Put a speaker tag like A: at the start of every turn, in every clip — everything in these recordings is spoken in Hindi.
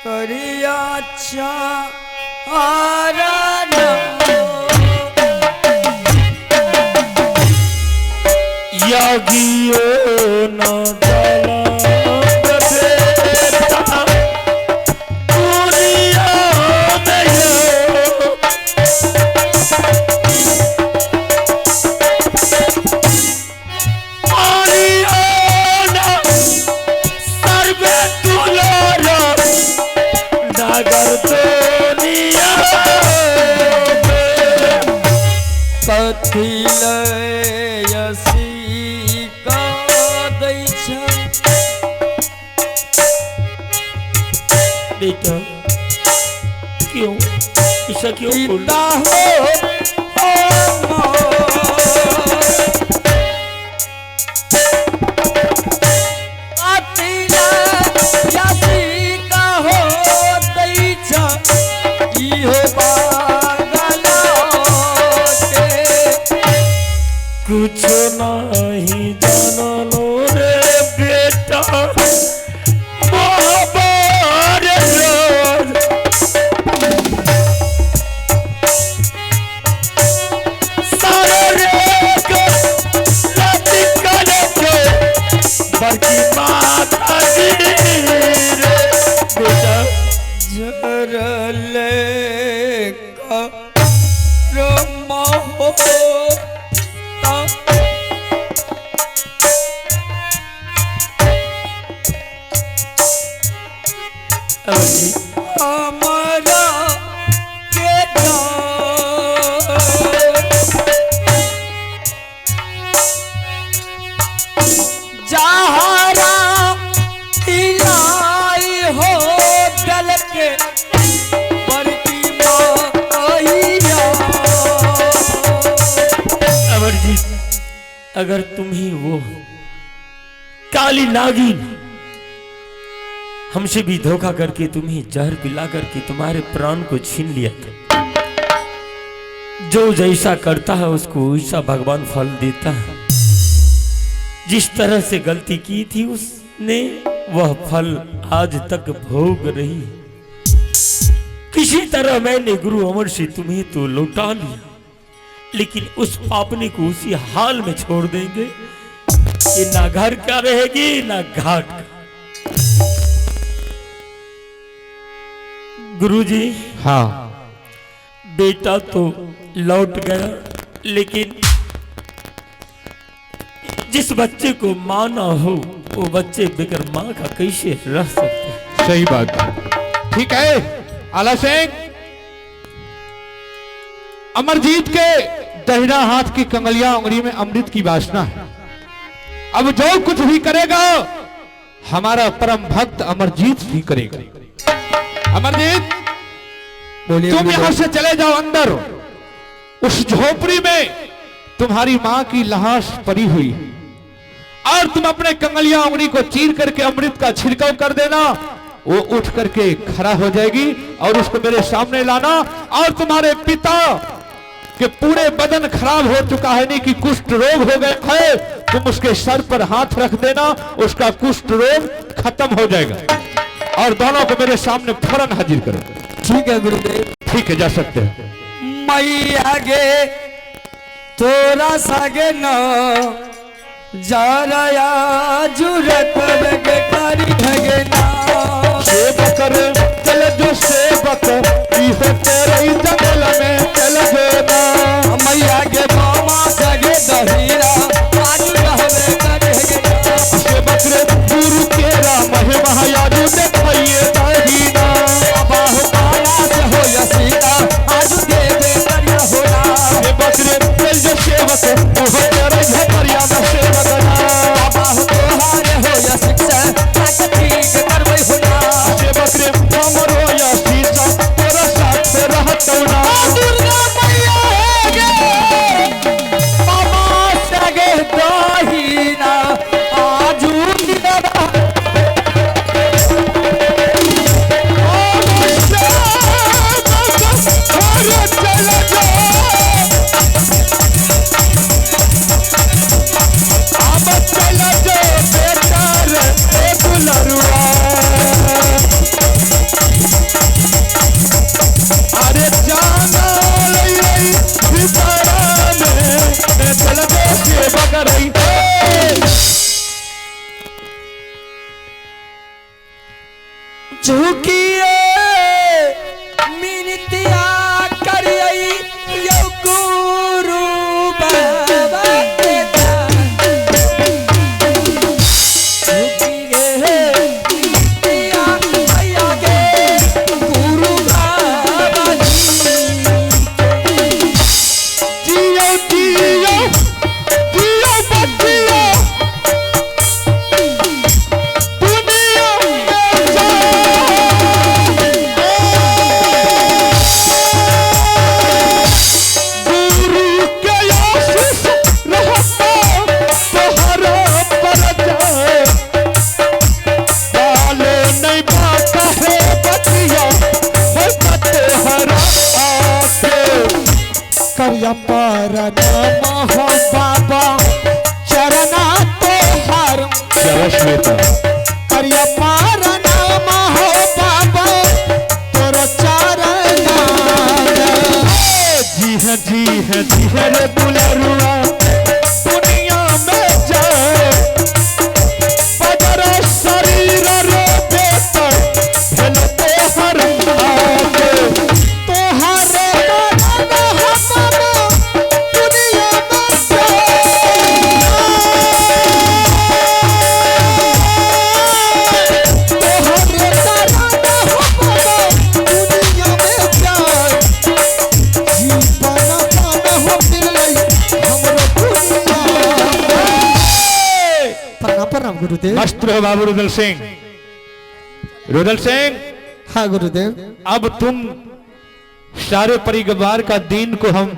A: करिया आरण
B: यागियो न बेटा क्यों ऐसा क्यों बोलता हो कुछ नहीं जानो रे बेटा
A: हमारा के जहारा इलाई हो गल के बड़की माइया।
B: अमरजीत अगर तुम ही वो काली नागिन हमसे भी धोखा करके तुम्हें जहर पिला करके तुम्हारे प्राण को छीन लिया था, जो जैसा करता है उसको वैसा भगवान फल देता है। जिस तरह से गलती की थी उसने वह फल आज तक भोग रही। किसी तरह मैंने गुरु अमर से तुम्हें तो लौटा लिया, लेकिन उस पापनी को उसी हाल में छोड़ देंगे। ये ना घर का रहेगी ना घाट का। गुरुजी
C: हाँ
B: बेटा तो लौट गया, लेकिन जिस बच्चे को मां ना हो वो बच्चे बगैर मां का कैसे रह सकते हैं।
C: सही बात। ठीक है आला सिंह, अमरजीत के दाहिना हाथ की कंगलिया उंगली में अमृत की वासना है। अब जो कुछ भी करेगा हमारा परम भक्त अमरजीत भी करेगा। अमरजीत तुम यहां से चले जाओ अंदर। उस झोपड़ी में तुम्हारी मां की लाश पड़ी हुई है और तुम अपने कंगलिया उंगली को चीर करके अमृत का छिड़काव कर देना। वो उठ करके खड़ा हो जाएगी और उसको मेरे सामने लाना। और तुम्हारे पिता के पूरे बदन खराब हो चुका है, नहीं कि कुष्ठ रोग हो गया है, तुम उसके सर पर हाथ रख देना, उसका कुष्ठ रोग खत्म हो जाएगा। और दोनों को मेरे सामने फौरन हाजिर करो।
A: ठीक है गुरुदेव।
C: ठीक है जा सकते हैं।
A: मई आगे तोरा सागे न जारया जुरत बेकारी भगना
C: सेवक चल जो सेवक इहो तेरे जंगल में चल देना।
A: मई आगे मामा सागे दहीरा आज रहबे करेगा।
C: सेवक गुरु केरा महिमा यादू देखिए दहीना।
A: बाहु पाला से हो या सीता आज देवे करिया होना।
C: सेवक चल जो सेवक इहो तेरे झपरिया में सेवक ना।
A: बाहु तोहारे हो या शिक्षा ताक ठीक करबै होना।
C: सेवक हमरो या सीसा तोरा साथ रहतौ ना।
A: दुर्गा मैया गे मामा सागे दहीना आजू निदा झुकिए मिनतिया करिए यो गुरु बाबा के झुकिए मिनतिया भैया के गुरु बाबा
C: जियो जियो जियो बचियो दुनिया में गुरु के आशीष रहता तोहरा पर जाए डाले नहीं पाता है बचिया मत हरा आके
A: करिया पर नमः बाबा चरना तोहर
C: श्वेता
A: करिया पर नमः बाबा तोर चरना
C: जी है रे दुलरुआ दुनिया में जाए बजरा शरीर रे बेटा भेलते हर आगे
A: तोहर नमः बाबा दुनिया में प्रणाम गुरुदेव।
C: मस्त रहो बाबू रुदल सिंह। रुदल सिंह,
A: हाँ गुरुदेव।
C: अब तुम सारे परिवार का दीन को हम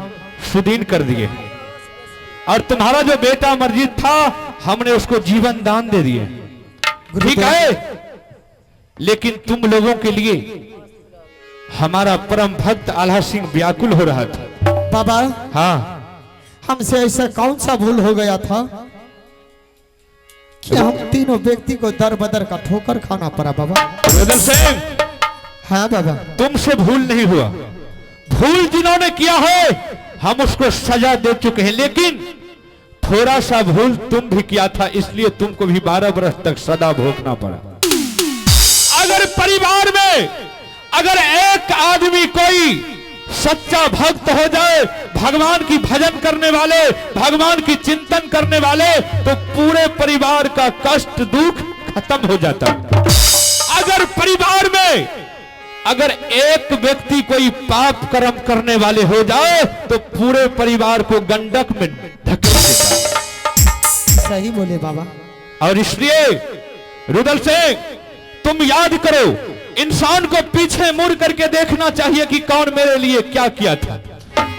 C: सुदीन कर दिए और तुम्हारा जो बेटा अमरजीत था हमने उसको जीवन दान दे दिए, ठीक है? लेकिन तुम लोगों के लिए हमारा परम भक्त आल्हा सिंह व्याकुल हो रहा था।
A: बाबा,
C: हाँ,
A: हमसे ऐसा कौन सा भूल हो गया था कि हम तीनों व्यक्ति को दर बदर का ठोकर खाना पड़ा? बाबा
C: रुदल सिंह,
A: हाँ बाबा,
C: तुमसे भूल नहीं हुआ। भूल जिन्होंने किया है हम उसको सजा दे चुके हैं, लेकिन थोड़ा सा भूल तुम भी किया था, इसलिए तुमको भी 12 वर्ष तक सदा भोगना पड़ा। अगर परिवार में अगर एक आदमी कोई सच्चा भक्त हो जाए, भगवान की भजन करने वाले, भगवान की चिंतन करने वाले, तो पूरे परिवार का कष्ट दुख खत्म हो जाता। अगर परिवार में अगर एक व्यक्ति कोई पाप कर्म करने वाले हो जाए तो पूरे परिवार को गंडक में ढकेल देता।
A: सही बोले बाबा।
C: और इसलिए रुदल सिंह, तुम याद करो, इंसान को पीछे मुड़ करके देखना चाहिए कि कौन मेरे लिए क्या किया था।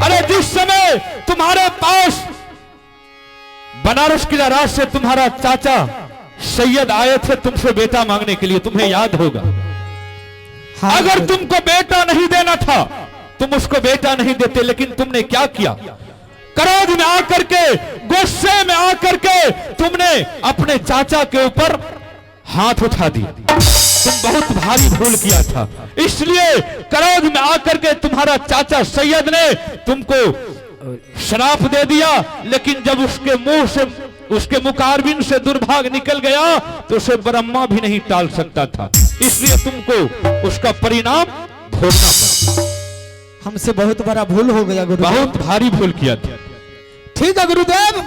C: अरे जिस समय तुम्हारे पास बनारस किला राज से तुम्हारा चाचा सैयद आए थे तुमसे बेटा मांगने के लिए, तुम्हें याद होगा।
A: हाँ,
C: अगर तुमको बेटा नहीं देना था तुम उसको बेटा नहीं देते, लेकिन तुमने क्या किया? क्रोध में आकर के, गुस्से में आकर के तुमने अपने चाचा के ऊपर हाथ उठा दी। तुम बहुत भारी भूल किया था, इसलिए क्रोध में आकर के तुम्हारा चाचा सैयद ने तुमको श्राप दे दिया। लेकिन जब उसके मुंह से, उसके मुकारबिन से दुर्भाग्य निकल गया तो उसे ब्रह्मा भी नहीं टाल सकता था, इसलिए तुमको उसका परिणाम भोगना पड़ा।
A: हमसे बहुत बड़ा भूल हो गया गुरुदेव।
C: बहुत भारी भूल किया था।
A: ठीक है गुरुदेव,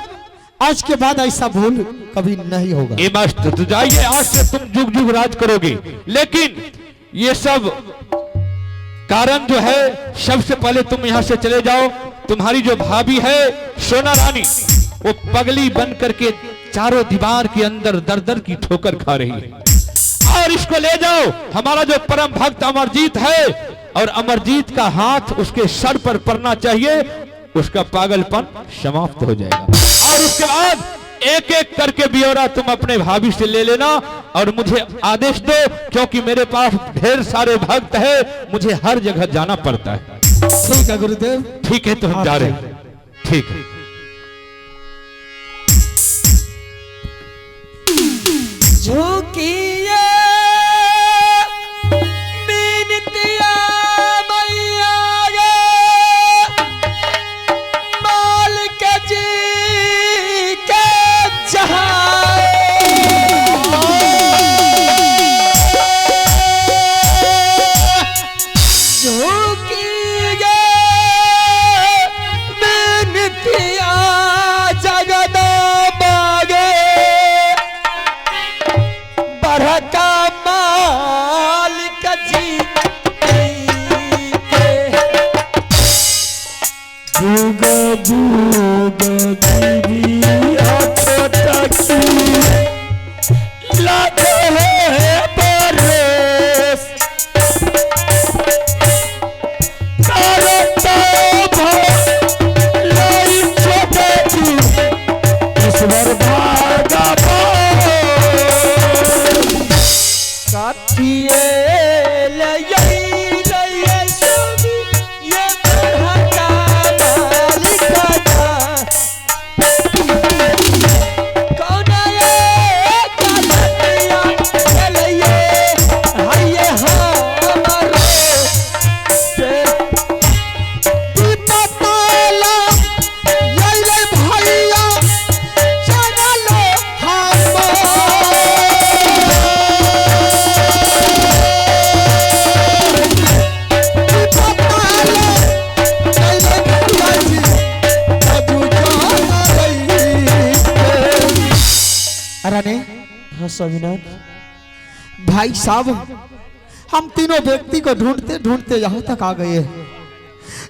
A: आज के बाद ऐसा भूल कभी नहीं होगा।
C: ये मस्त तो जाइए, आज से तुम जुग जुग राज करोगे। लेकिन ये सब कारण जो है, सबसे पहले तुम यहाँ से चले जाओ। तुम्हारी जो भाभी है सोना रानी, वो पगली बन करके चारों दीवार के अंदर दर दर की ठोकर खा रही है। और इसको ले जाओ, हमारा जो परम भक्त अमरजीत है, और अमरजीत का हाथ उसके सर पर पड़ना चाहिए, उसका पागलपन समाप्त हो जाएगा। और उसके बाद एक एक करके ब्यौरा तुम अपने भाभी से ले लेना और मुझे आदेश दो, क्योंकि मेरे पास ढेर सारे भक्त है, मुझे हर जगह जाना पड़ता है।
A: ठीक है गुरुदेव।
C: ठीक है, तो हम जा रहे हैं। ठीक है।
A: झुकिए बिनतिया मैया गे, मालिक जी के जहां हाँ स्वामीनाथ।
D: भाई साहब, हम तीनों व्यक्ति को ढूंढते ढूंढते यहाँ तक आ गए हैं।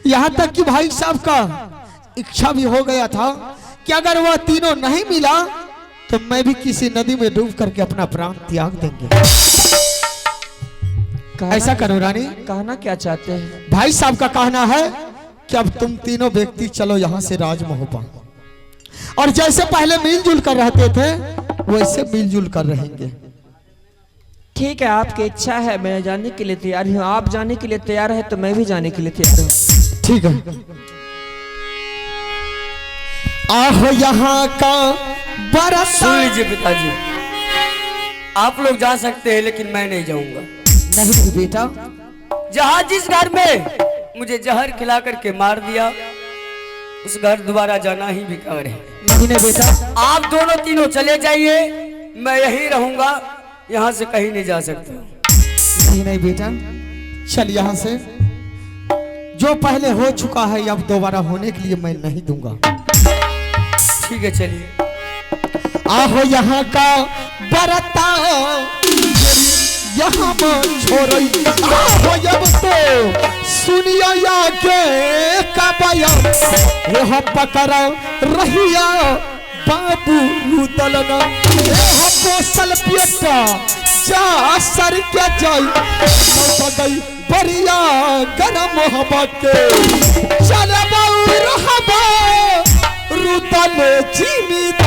D: यहाँ तक कि भाई साहब का इच्छा भी हो गया था कि अगर वह तीनों नहीं मिला तो मैं भी किसी नदी में डूब करके अपना प्राण त्याग देंगे। ऐसा करो रानी।
A: कहना क्या चाहते हैं?
D: भाई साहब का कहना है कि अब तुम तीनों व्यक्ति चलो यहाँ से राजमहल, और जैसे पहले मिलजुल कर रहते थे वैसे मिलजुल कर रहेंगे।
A: ठीक है, आपकी इच्छा है, मैं जाने के लिए तैयार हूँ। आप जाने के लिए तैयार है तो मैं भी जाने के लिए तैयार हूँ।
D: ठीक है। आहो यहाँ का बरस।
B: सुन लीजिए पिताजी, आप लोग जा सकते हैं लेकिन मैं नहीं जाऊंगा।
D: नहीं बेटा,
B: जहाँ जिस घर में मुझे जहर खिला करके मार दिया उस घर दोबारा जाना ही बेकार है।
D: नहीं नहीं बेटा,
B: आप दोनों तीनों चले जाइए, मैं यहीं रहूंगा, यहाँ से कहीं नहीं जा सकता।
D: नहीं नहीं बेटा, चल यहाँ से। जो पहले हो चुका है अब दोबारा होने के लिए मैं नहीं दूंगा।
B: ठीक है चलिए।
D: आहो यहाँ का बरता यहाँ छोड़ई, आहो अब तो सुनिया या के कबया ये पकड़ा रहिया बाबू रुदलना ये पोसल पियटा जा सर के जाई गई बढ़िया गरम हवा के चल बाऊ रहबा रुदल जीवित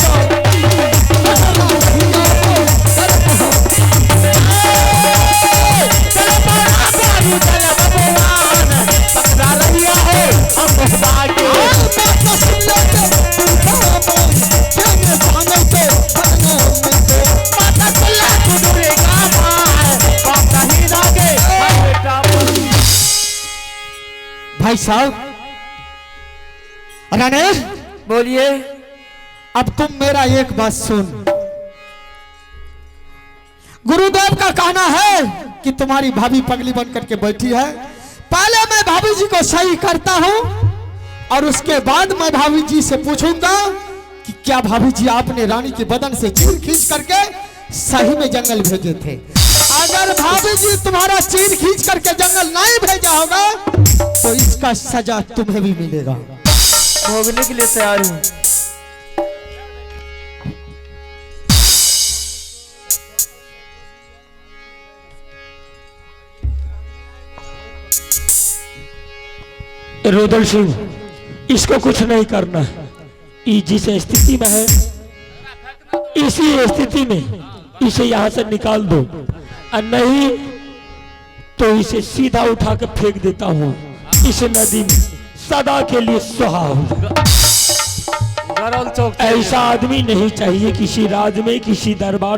D: भाई साहब, राणे
B: बोलिए।
D: अब तुम मेरा एक बात सुन। गुरुदेव का कहना है कि तुम्हारी भाभी पगली बन करके बैठी है। पहले मैं भाभी जी को सही करता हूं और उसके बाद मैं भाभी जी से पूछूंगा कि क्या भाभी जी आपने रानी के बदन से चीर खींच करके सही में जंगल भेजे थे। अगर भाभी जी तुम्हारा चीर खींच करके जंगल नहीं भेजा होगा तो इसका सजा तुम्हें भी मिलेगा।
A: भोगने के लिए तैयार हूँ।
B: रुदल सिंह, इसको कुछ नहीं करना। ये जिस स्थिति में है इसी स्थिति में इसे यहाँ से निकाल दो, और नहीं तो इसे सीधा उठा के फेंक देता हूँ इस नदी में, सदा के लिए सुहा होगा। ऐसा आदमी नहीं चाहिए किसी राज में, किसी दरबार में।